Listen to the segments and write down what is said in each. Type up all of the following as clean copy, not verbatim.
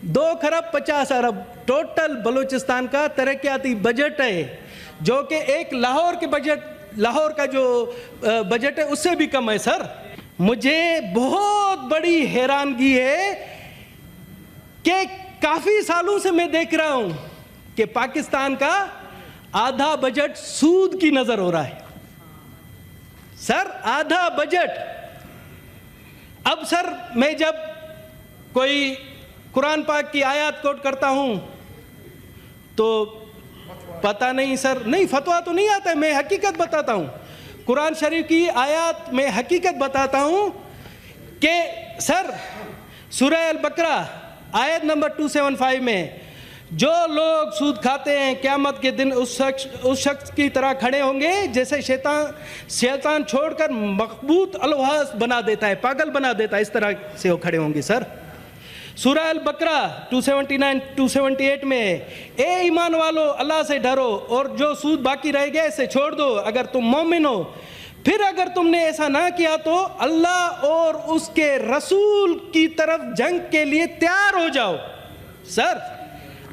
2,50,00,000 total Balochistan کا ترقیاتی budget ہے، جو کہ ایک لاہور کا جو بجٹ ہے اس سے بھی کم ہے سر۔ مجھے بہت بڑی حیرانگی ہے کہ کافی سالوں سے میں دیکھ رہا ہوں کہ پاکستان کا آدھا بجٹ سود کی نظر ہو رہا ہے سر، آدھا بجٹ۔ اب سر میں جب کوئی قرآن پاک کی آیات کوٹ کرتا ہوں تو پتہ نہیں سر، نہیں فتویٰ تو نہیں آتا ہے، میں حقیقت بتاتا ہوں، قرآن شریف کی آیات میں حقیقت بتاتا ہوں کہ سر سورہ البقرہ آیت نمبر 275 میں جو لوگ سود کھاتے ہیں قیامت کے دن اس شخص کی طرح کھڑے ہوں گے جیسے شیطان چھوڑ کر مخبوط الواس بنا دیتا ہے، پاگل بنا دیتا ہے، اس طرح سے وہ کھڑے ہوں گے سر۔ سورہ البقرہ 278 میں اے ایمان والو اللہ سے ڈرو اور جو سود باقی رہ گیا اسے چھوڑ دو اگر تم مومن ہو، پھر اگر تم نے ایسا نہ کیا تو اللہ اور اس کے رسول کی طرف جنگ کے لیے تیار ہو جاؤ سر۔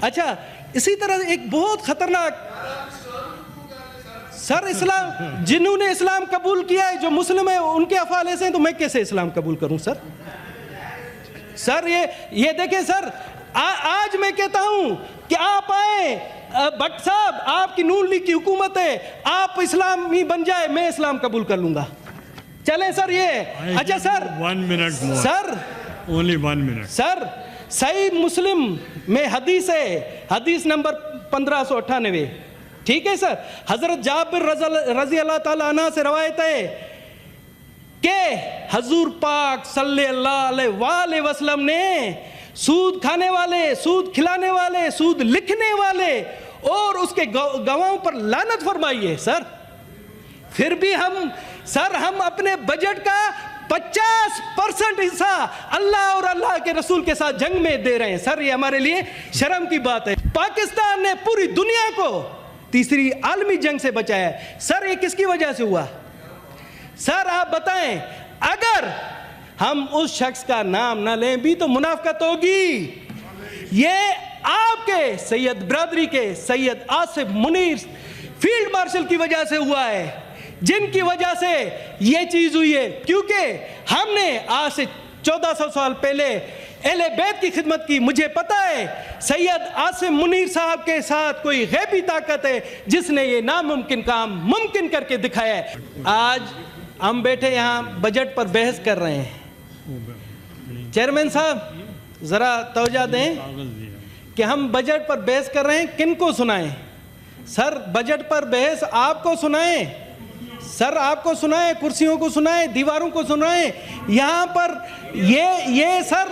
اچھا اسی طرح ایک بہت خطرناک سر، اسلام جنہوں نے اسلام قبول کیا ہے جو مسلم ہیں ان کے افعال ایسے ہیں تو میں کیسے اسلام قبول کروں سر؟ سر یہ دیکھیں سر، آج میں کہتا ہوں کہ آپ آئیں بٹ صاحب، آپ کی نون لیگ کی حکومت ہے، آپ اسلامی بن جائے، میں اسلام قبول کر لوں گا، چلیں سر یہ۔ اچھا سر 1 minute more. سر Only 1 minute. سر صحیح مسلم میں حدیث ہے، حدیث نمبر 1598، ٹھیک ہے سر، حضرت جابر رضی اللہ تعالیٰ عنہ سے روایت ہے کہ حضور پاک صلی اللہ علیہ وآلہ وسلم نے سود کھانے والے، سود کھلانے والے، سود لکھنے والے اور اس کے گواہوں پر لعنت فرمائی ہے سر۔ پھر بھی ہم اپنے بجٹ کا 50% حصہ اللہ اور اللہ کے رسول کے ساتھ جنگ میں دے رہے ہیں سر، یہ ہمارے لیے شرم کی بات ہے۔ پاکستان نے پوری دنیا کو تیسری عالمی جنگ سے بچایا ہے سر، یہ کس کی وجہ سے ہوا سر؟ آپ بتائیں، اگر ہم اس شخص کا نام نہ لیں بھی تو منافقت ہوگی۔ یہ آپ کے سید برادری کے سید آصف منیر فیلڈ مارشل کی وجہ سے ہوا ہے، جن کی وجہ سے یہ چیز ہوئی ہے، کیونکہ ہم نے آج سے 1400 سال پہلے اہل بیت کی خدمت کی۔ مجھے پتا ہے سید آصف منیر صاحب کے ساتھ کوئی غیبی طاقت ہے جس نے یہ ناممکن کام ممکن کر کے دکھایا ہے۔ آج ہم بیٹھے یہاں بجٹ پر بحث کر رہے ہیں، چیئرمین صاحب ذرا توجہ دیں کہ ہم بجٹ پر بحث کر رہے ہیں، کن کو سنائیں سر؟ بجٹ پر بحث آپ کو سنائیں سر، آپ کو سنائیں، کرسیوں کو سنائیں، دیواروں کو سنائیں، یہاں پر یہ سر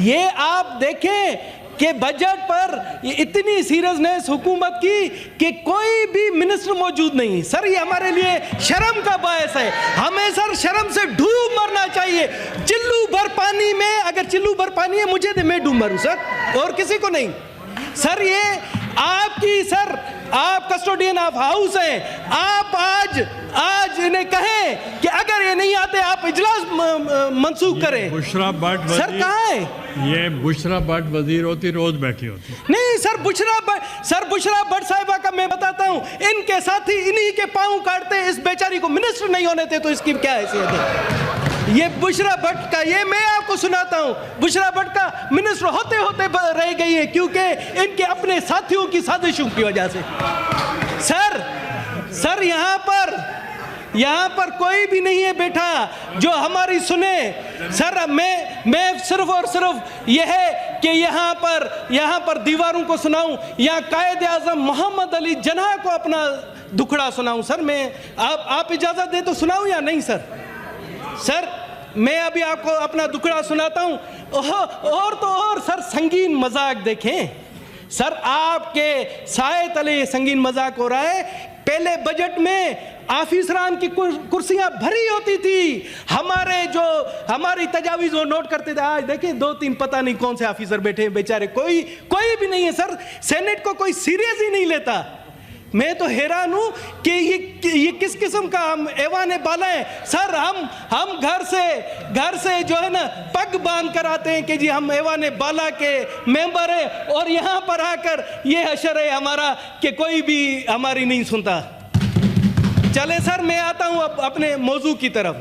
یہ آپ دیکھیں کہ بجٹ پر اتنی سیریسنس حکومت کی کہ کوئی بھی منسٹر موجود نہیں سر، یہ ہمارے لیے شرم کا باعث ہے، ہمیں سر شرم سے ڈوب مرنا چاہیے۔ چلو بھر پانی میں، اگر چلو بھر پانی ہے مجھے دے، میں ڈوب مروں سر، اور کسی کو نہیں سر۔ یہ آپ کی سر، آپ کسٹوڈین آف ہاؤس ہیں، آپ آج انہیں کہیں کہ اگر یہ نہیں آتے آپ اجلاس منسوخ کریں۔ بشرا بٹ سر کہاں ہے یہ؟ بشرا بٹ وزیر ہوتی، روز بیٹھی ہوتی۔ نہیں سر، بشرا بٹ صاحبہ کا میں بتاتا ہوں، ان کے ساتھی انہی کے پاؤں کاٹتے، اس بیچاری کو منسٹر نہیں ہونے تھے تو اس کی کیا حیثیت ہے؟ یہ بشرا بٹ کا، یہ میں آپ کو سناتا ہوں، بشرا بٹ کا منسٹر ہوتے ہوتے رہ گئی ہے کیونکہ ان کے اپنے ساتھیوں کی سازشوں کی وجہ سے۔ سر یہاں پر کوئی بھی نہیں ہے بیٹھا جو ہماری سنے سر۔ میں صرف اور صرف یہ ہے کہ یہاں پر دیواروں کو سناؤں یا قائد اعظم محمد علی جناح کو اپنا دکھڑا سناؤں سر؟ میں آپ اجازت دیں تو سناؤں یا نہیں سر؟ سر میں ابھی آپ کو اپنا دکھڑا سناتا ہوں، اور تو اور سر سنگین مذاق دیکھیں سر، آپ کے سائے تلے سنگین مذاق ہو رہا ہے۔ پہلے بجٹ میں آفیسران کی کرسیاں بھری ہوتی تھی، ہماری تجاویز وہ نوٹ کرتے تھے، آج دیکھیں 2-3 پتہ نہیں کون سے آفیسر بیٹھے ہیں بیچارے، کوئی بھی نہیں ہے سر، سینٹ کو کوئی سیریس ہی نہیں لیتا میں تو حیران ہوں کہ یہ کس قسم کا ہم ایوان بالا ہیں سر. ہم گھر سے جو ہے نا پگ باندھ کر آتے ہیں کہ جی ہم ایوان بالا کے ممبر ہیں, اور یہاں پر آ کر یہ حشر ہے ہمارا کہ کوئی بھی ہماری نہیں سنتا. چلے سر میں آتا ہوں اب اپنے موضوع کی طرف.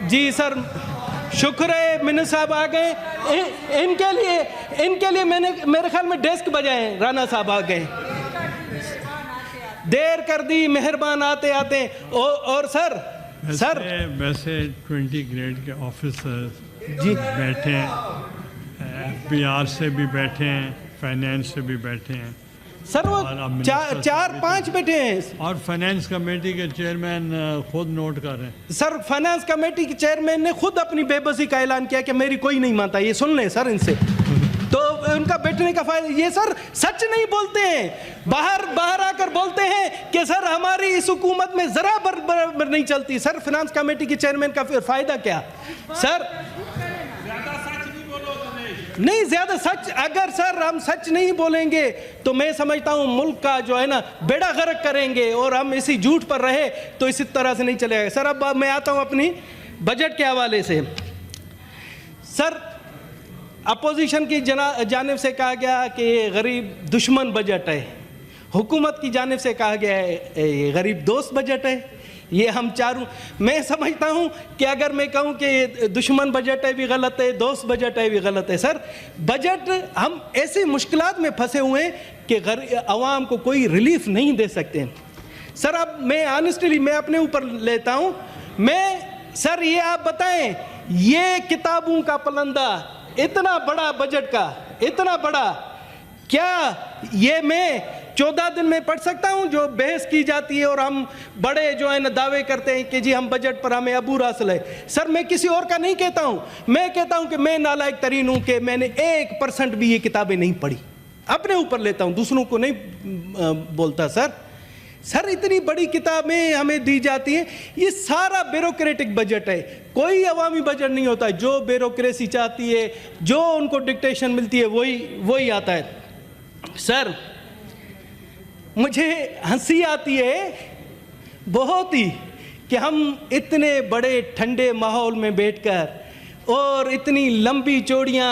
جی سر شکر ہے منر صاحب آ گئے. ان کے لیے میں نے میرے خیال میں ڈیسک بجائے ہیں. رانا صاحب آ گئے, دیر کر دی, مہربان آتے آتے. اور سر ویسے 20 گریڈ کے آفیسر جی بیٹھے ہیں, FBR سے بھی بیٹھے ہیں, فائنینس سے بھی بیٹھے ہیں سر, وہ 4-5 بیٹھے ہیں. اور فائنینس کمیٹی کے چیئرمین خود نوٹ کر رہے ہیں. سر فائنانس کمیٹی کے چیئرمین نے خود اپنی بے بسی کا اعلان کیا کہ میری کوئی نہیں مانتا. یہ سن لیں سر ان سے, تو ان کا بیٹھنے کا فائدہ. یہ سر سچ نہیں بولتے ہیں, باہر آ کر بولتے ہیں کہ سر ہماری اس حکومت میں ذرا برابر نہیں چلتی. سر فائنانس کمیٹی کے چیئرمین کا فائدہ کیا سر؟ نہیں زیادہ سچ, اگر سر ہم سچ نہیں بولیں گے تو میں سمجھتا ہوں ملک کا جو ہے نا بیڑا غرق کریں گے, اور ہم اسی جھوٹ پر رہے تو اسی طرح سے نہیں چلے گا. سر اب میں آتا ہوں اپنی بجٹ کے حوالے سے. سر اپوزیشن کی جانب سے کہا گیا کہ یہ غریب دشمن بجٹ ہے, حکومت کی جانب سے کہا گیا ہے یہ غریب دوست بجٹ ہے. یہ ہم چاروں, میں سمجھتا ہوں کہ اگر میں کہوں کہ دشمن بجٹ ہے بھی غلط ہے, دوست بجٹ ہے بھی غلط ہے. سر بجٹ, ہم ایسی مشکلات میں پھنسے ہوئے ہیں کہ عوام کو کوئی ریلیف نہیں دے سکتے. سر اب میں آنیسٹلی میں اپنے اوپر لیتا ہوں. سر یہ آپ بتائیں, یہ کتابوں کا پلندہ اتنا بڑا بجٹ کا, اتنا بڑا, کیا یہ میں 14 دن میں پڑھ سکتا ہوں جو بحث کی جاتی ہے اور ہم بڑے جو ہے نا دعوے کرتے ہیں کہ جی ہم بجٹ پر ہمیں عبور حاصل ہے؟ سر میں کسی اور کا نہیں کہتا ہوں, میں کہتا ہوں کہ میں نالائق ترین ہوں کہ میں نے 1% بھی یہ کتابیں نہیں پڑھی. اپنے اوپر لیتا ہوں, دوسروں کو نہیں بولتا. سر اتنی بڑی کتابیں ہمیں دی جاتی ہیں, یہ سارا بیوروکریٹک بجٹ ہے, کوئی عوامی بجٹ نہیں ہوتا. جو بیوروکریسی چاہتی ہے, جو ان کو ڈکٹیشن ملتی ہے وہی آتا ہے. سر مجھے ہنسی آتی ہے بہت ہی کہ ہم اتنے بڑے ٹھنڈے ماحول میں بیٹھ کر اور اتنی لمبی چوڑیاں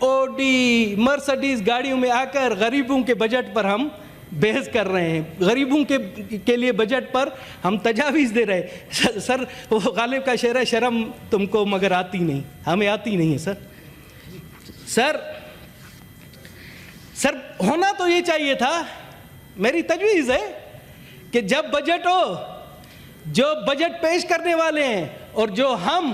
اوڈی مرسڈیز گاڑیوں میں آ کر غریبوں کے بجٹ پر ہم بحث کر رہے ہیں, غریبوں کے لیے بجٹ پر ہم تجاویز دے رہے ہیں. سر وہ غالب کا شعر ہے, شرم تم کو مگر آتی نہیں, ہمیں آتی نہیں ہے. سر ہونا تو یہ چاہیے تھا, میری تجویز ہے کہ جب بجٹ ہو, جو بجٹ پیش کرنے والے ہیں اور جو ہم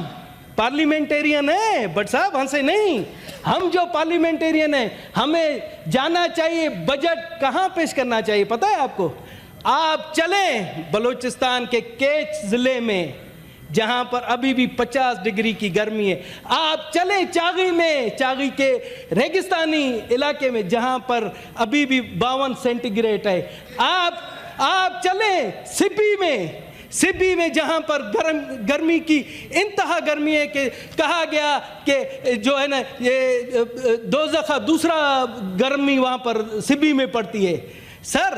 پارلیمنٹیرین ہیں, بٹ صاحب ہنسے نہیں, ہم جو پارلیمنٹیرین ہیں ہمیں جانا چاہیے بجٹ کہاں پیش کرنا چاہیے. پتہ ہے آپ کو, آپ چلیں بلوچستان کے کیچ ضلع میں جہاں پر ابھی بھی 50 ڈگری کی گرمی ہے, آپ چلیں چاغی میں, چاغی کے ریگستانی علاقے میں جہاں پر ابھی بھی 52 سینٹی گریڈ ہے, آپ چلیں سبی میں جہاں پر گرمی کی انتہا گرمی ہے کہ کہا گیا کہ جو ہے نا یہ دوزخ دوسرا گرمی وہاں پر سبی میں پڑتی ہے. سر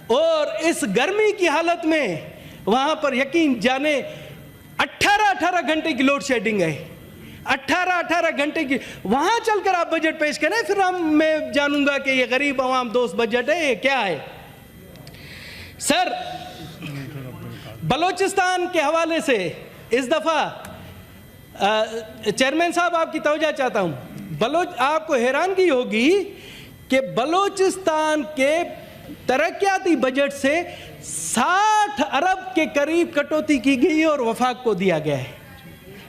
اور اس گرمی کی حالت میں وہاں پر یقین جانے 18 گھنٹے کی لوڈ شیڈنگ ہے, 18 گھنٹے کی. وہاں چل کر آپ بجٹ پیش کریں, پھر میں جانوں گا کہ یہ غریب عوام دوست بجٹ ہے, یہ کیا ہے. سر بلوچستان کے حوالے سے اس دفعہ چیئرمین صاحب آپ کی توجہ چاہتا ہوں. آپ کو حیرانگی ہوگی کہ بلوچستان کے ترقیاتی بجٹ سے 60 ارب کے قریب کٹوتی کی گئی اور وفاق کو دیا گیا ہے.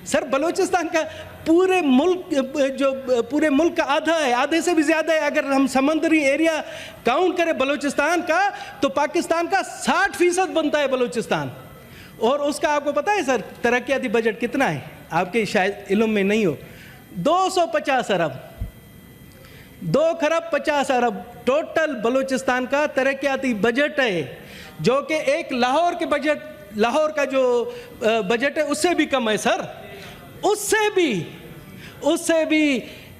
سر بلوچستان کا پورے ملک کا آدھا ہے, آدھے سے بھی زیادہ ہے. اگر ہم سمندری ایریا کاؤنٹ کریں بلوچستان کا تو پاکستان کا 60% بنتا ہے بلوچستان. اور اس کا آپ کو پتہ ہے سر ترقیاتی بجٹ کتنا ہے؟ آپ کے شاید علم میں نہیں ہو, 250 ارب, 2 خرب 50 ارب ٹوٹل بلوچستان کا ترقیاتی بجٹ ہے, جو کہ ایک لاہور کا جو بجٹ ہے اس سے بھی کم ہے. سر اس سے بھی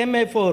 MF4,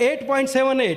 8.78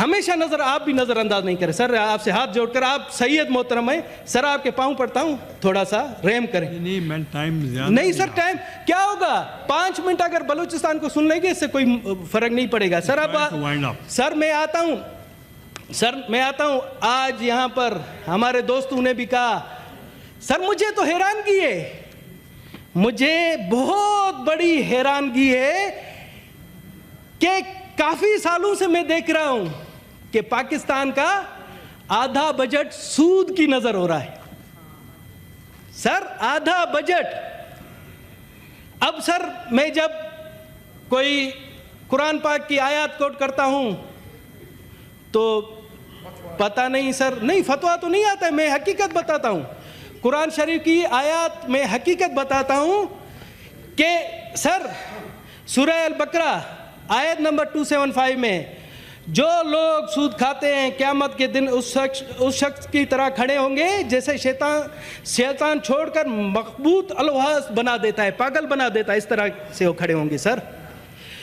ہمیشہ نظر آپ بھی نظر انداز نہیں کریں سر. آپ سے ہاتھ جوڑ کر, آپ سید محترم ہیں سر, آپ کے پاؤں پڑتا ہوں, تھوڑا سا رحم کریں. نہیں میں ٹائم زیادہ نہیں سر, ٹائم کیا ہوگا, 5 منٹ اگر بلوچستان کو سن لیں گے اس سے کوئی فرق نہیں پڑے گا سر. اب سر میں آتا ہوں آج یہاں پر ہمارے دوستوں نے بھی کہا سر, مجھے تو حیرانگی ہے, مجھے بہت بڑی حیرانگی ہے کہ کافی سالوں سے میں دیکھ رہا ہوں کہ پاکستان کا آدھا بجٹ سود کی نظر ہو رہا ہے سر, آدھا بجٹ. اب سر میں جب کوئی قرآن پاک کی آیات کوٹ کرتا ہوں تو پتہ نہیں سر, نہیں فتویٰ تو نہیں آتا ہے, میں حقیقت بتاتا ہوں, قرآن شریف کی آیات میں حقیقت بتاتا ہوں کہ سر سورہ البقرہ آیت نمبر 275 میں جو لوگ سود کھاتے ہیں قیامت کے دن اس شخص کی طرح کھڑے ہوں گے جیسے شیطان چھوڑ کر مخبوط الواس بنا دیتا ہے, پاگل بنا دیتا ہے, اس طرح سے وہ کھڑے ہوں گے سر.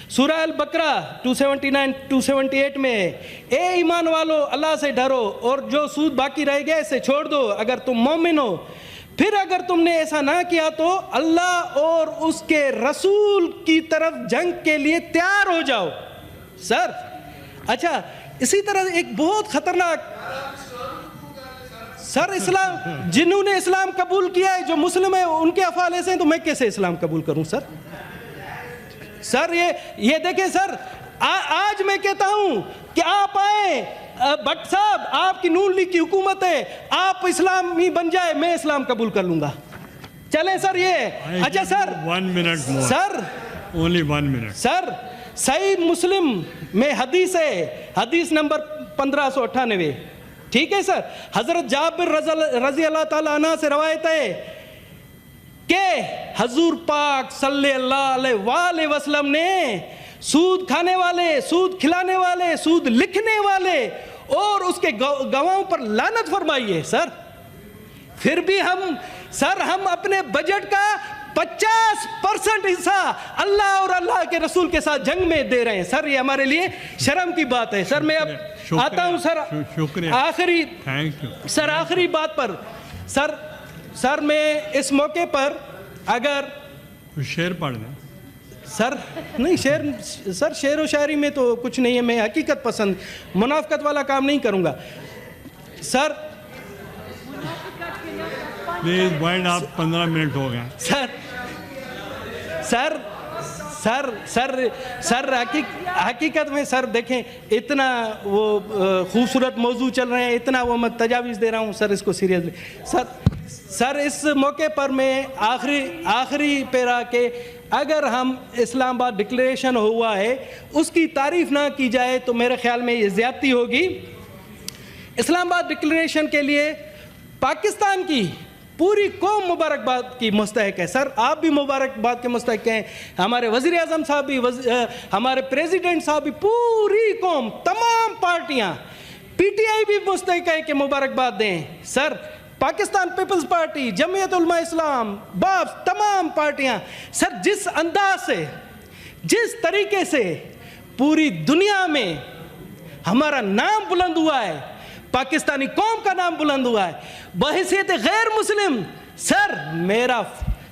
سورہ البقرہ 278 میں اے ایمان والو اللہ سے ڈرو اور جو سود باقی رہ گیا اسے چھوڑ دو اگر تم مومن ہو, پھر اگر تم نے ایسا نہ کیا تو اللہ اور اس کے رسول کی طرف جنگ کے لیے تیار ہو جاؤ سر. اچھا اسی طرح ایک بہت خطرناک سر, اسلام جنہوں نے اسلام قبول کیا ہے جو مسلم ہیں ان کے افعال ایسے ہیں تو میں کیسے اسلام قبول کروں سر. سر یہ دیکھیں سر, آج میں کہتا ہوں کہ آپ آئیں بٹ صاحب, آپ کی نون لیگ کی حکومت ہے, آپ اسلامی بن جائے, میں اسلام قبول کر لوں گا. چلیں سر یہ اچھا سر 1 minute sir only 1 minute sir, صحیح مسلم میں حدیث ہے, حدیث نمبر 1598, ٹھیک ہے سر. حضرت جابر رضی اللہ تعالیٰ عنہ سے روایت ہے کہ حضور پاک صلی اللہ علیہ وآلہ وسلم نے سود کھانے والے, سود کھلانے والے, سود لکھنے والے اور اس کے گواہوں پر لعنت فرمائی ہے سر. پھر بھی ہم اپنے بجٹ کا 50% حصہ اللہ اور اللہ کے رسول کے ساتھ جنگ میں دے رہے ہیں سر. یہ ہمارے لیے شرم کی بات ہے سر. میں اب آتا ہوں سر آخری بات پر سر میں اس موقع پر اگر شعر پڑھ دیں سر, نہیں شعر و شاعری میں تو کچھ نہیں ہے, میں حقیقت پسند, منافقت والا کام نہیں کروں گا سر. پلیز وائنڈ اپ, 15 منٹ ہو گئے سر حقیقت میں سر دیکھیں اتنا وہ خوبصورت موضوع چل رہے ہیں, اتنا وہ میں تجاویز دے رہا ہوں سر, اس کو سیریسلی سر اس موقع پر میں آخری پیرا کہ اگر ہم اسلام آباد ڈکلیریشن ہوا ہے اس کی تعریف نہ کی جائے تو میرے خیال میں یہ زیادتی ہوگی. اسلام آباد ڈکلیریشن کے لیے پاکستان کی پوری قوم مبارکباد کی مستحق ہے سر. آپ بھی مبارکباد کے مستحق ہیں, ہمارے وزیر اعظم صاحب بھی, ہمارے پریزیڈنٹ صاحب بھی, پوری قوم, تمام پارٹیاں, پی ٹی آئی بھی مستحق ہے کہ مبارکباد دیں سر. پاکستان پیپلز پارٹی, جمعیت علماء اسلام, باپ, تمام پارٹیاں سر جس انداز سے, جس طریقے سے پوری دنیا میں ہمارا نام بلند ہوا ہے, پاکستانی قوم کا نام بلند ہوا ہے بحیثیت غیر مسلم, سر میرا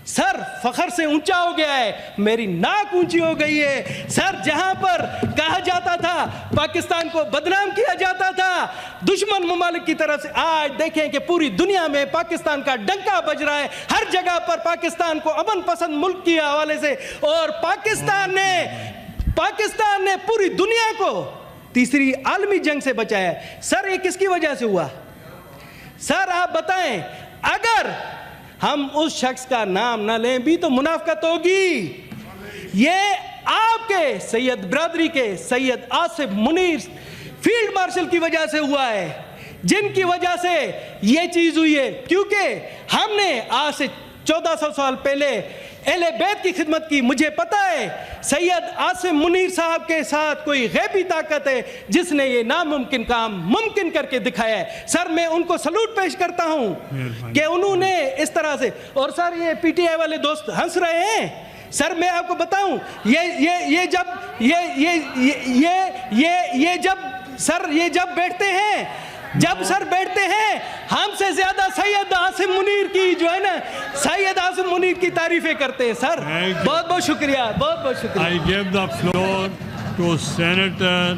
سر فخر سے اونچا ہو گیا ہے, میری ناک اونچی ہو گئی ہے سر. جہاں پر کہا جاتا تھا پاکستان کو بدنام کیا جاتا تھا دشمن ممالک کی طرف سے, آج دیکھیں کہ پوری دنیا میں پاکستان کا ڈنکا بج رہا ہے, ہر جگہ پر پاکستان کو امن پسند ملک کے حوالے سے, اور پاکستان نے پوری دنیا کو تیسری عالمی جنگ سے بچایا ہے سر. یہ کس کی وجہ سے ہوا سر, آپ بتائیں. اگر ہم اس شخص کا نام نہ لیں بھی تو منافقت ہوگی. یہ آپ کے سید برادری کے سید آصف منیر فیلڈ مارشل کی وجہ سے ہوا ہے, جن کی وجہ سے یہ چیز ہوئی ہے, کیونکہ ہم نے آج سے 1400 سال پہلے اہل بیت کی خدمت کی. مجھے پتا ہے سید آصف منیر صاحب کے ساتھ کوئی غیبی طاقت ہے جس نے یہ ناممکن کام ممکن کر کے دکھایا ہے سر. میں ان کو سلوٹ پیش کرتا ہوں کہ انہوں نے اس طرح سے. اور سر یہ پی ٹی آئی والے دوست ہنس رہے ہیں سر, میں آپ کو بتاؤں یہ جب سر یہ جب بیٹھتے ہیں ہم سے زیادہ سید عاصم منیر کی جو ہے نا سید عاصم منیر کی تعریفیں کرتے ہیں سر. بہت بہت شکریہ, بہت بہت شکریہ. I give the floor to Senator